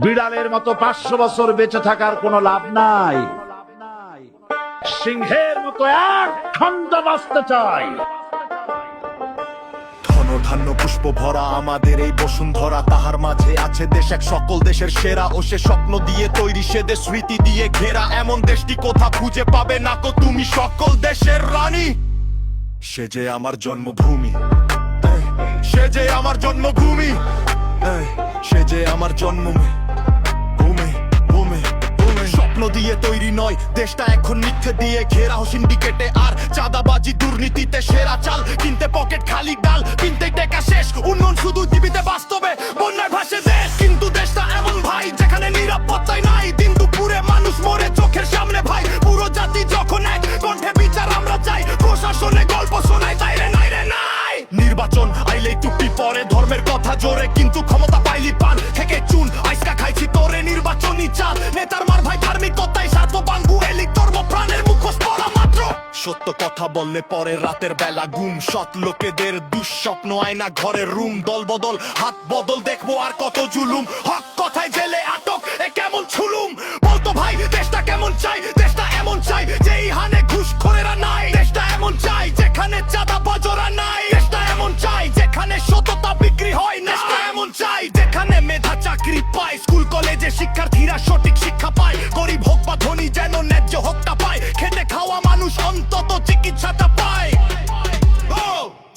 বিড়ালের মতো 500 বছর বেঁচে থাকার কোনো লাভ নাই। সিংহের মতো এক ঘন্টা বাঁচতে চাই। ধন্য পুষ্প ভরা আমাদের এই বসুন্ধরা, তাহার মাঝে আছে দেশ এক সকল দেশের সেরা। ও সে স্বপ্ন দিয়ে তৈরি, সে দেশ স্মৃতি দিয়ে ঘেরা। এমন দেশটি কোথা খুঁজে পাবে না কো তুমি, সকল দেশের রানী। সে যে আমার জন্মভূমি, সে যে আমার জন্মভূমি, সে যে আমার জন্মভূমি। স্বপ্ন দিয়ে তৈরি নয় দেশটা, এখন মিথ্যে দিয়ে ঘেরা। সিন্ডিকেটে আর চাঁদাবাজি দুর্নীতিতে সেরা। চাল কিনতে পকেট খালি, ডাল কিনতে টাকা শেষ। উন্নয়ন শুধু জীবিতে, বাস্তবে বন্যার ভাসে দেশ। কিন্তু দেশটা এমন ভাই যেখানে নিরাপত্তাই নাই। দিন দুপুরে মানুষ মরে চোখের সামনে ভাই। পুরো জাতি যখন এক কণ্ঠে বিচার আমরা চাই। প্রশাসনে গল্প শোনায় তাই রে নাই রে নাই। নির্বাচন আইলেই টুপি পরে, ধর্মের কথা জোরে কিন্তু ক্ষমতা পাইলি পান থেকে চুন। আইসকা খাইছি তোরে নির্বাচনী চাল। নেতার মার ভাই ধার্মিকতাই স্বার্থ বাঙ্গু এলিক ধর্ম প্রাণের মুখোশ পড়া মাত্র। সত্য কথা বললে পরে রাতের বেলা গুম। সৎ লোকেদের দুঃস্বপ্ন আয়না ঘরের রুম। দল বদল হাত বদল দেখবো আর কত জুলুম। হক কথায় জেলে আটক, এ কেমন ছুলুম। বলতো ভাই দেশটা কেমন চাই, দেশটা এমন চাই যে ইহানে ঘুষখোরেরা নাই। দেশটা এমন চাই যেখানে চাঁদা বাজরা নাই। দেশটা এমন চাই যেখানে সততা বিক্রি হয় না। দেশটা এমন চাই যেখানে মেধা চাকরি পায়। স্কুল কলেজে শিক্ষার্থীরা সঠিক শিক্ষা পায়। গরিব হোক বা ধনী যেন ন্যায্য হকটা পায়। খেটে খাওয়া মানুষ অন্তত চিকিৎসাটা পায়।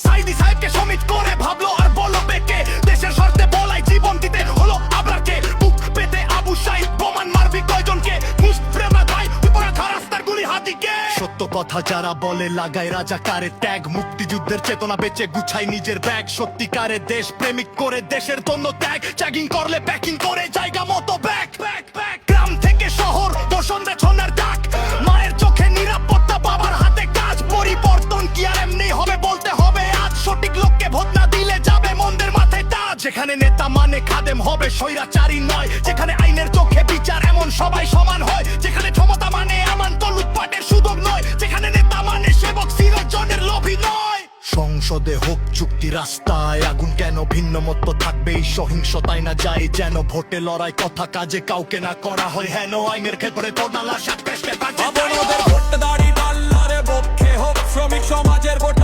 সাইদি সাহেবকে সমিত করে ভাবলো আর বলো বেকে। দেশের স্বার্থে বলাই জীবন দিতে হলো আবরাকে। বুক পেতে আবু সাইদ প্রমাণ মারবি কয়জনকে। মুসপ্রেমা দায় উপরাধা রাস্তার গুলি হাতিকে। সত্য কথা যারা বলে লাগায় রাজাকারের ট্যাগ। মুক্তিযুদ্ধের চেতনা বেঁচে গুছাই নিজের ব্যাগ। সত্যিকারের দেশ প্রেমিক করে দেশের জন্য ত্যাগ। চ্যাগিং করলে প্যাকিং করে জায়গা মতো ব্যাগ। গ্রাম থেকে শহর বসন্তে ছন্নের ডাক। মায়ের চোখে নিরাপত্তা, বাবার হাতে কাজ। পরিবর্তন কি আর এমনি হবে বলতে হবে আজ। সঠিক লোককে ভোট না দিলে যাবে মন্দের মাথায় তাজ। যেখানে নেতা মানে খাদেম হবে স্বৈরাচারী নয়। যেখানে আইনের চোখে বিচার এমন সবাই সমান হয়। যেখানে ক্ষমতা মানে আমানত লুটপাটের সুযোগ নয়। যেখানে নেতা মানে সেবক চিরজনের লোভী নয়। সংসদে হোক চুক্তি, রাস্তায় আগুন কেন। ভিন্ন মত থাকবে এই সহিংসতায় না যায় যেন। ভোটে লড়াই কথা কাজে কাউকে না করা হয় হেন। আইনের ক্ষেত্রে তোরনালা সাত পেশকে ভোট দাঁড়ি ডাল্লারে পক্ষে হোক। শ্রমিক সমাজের ভোট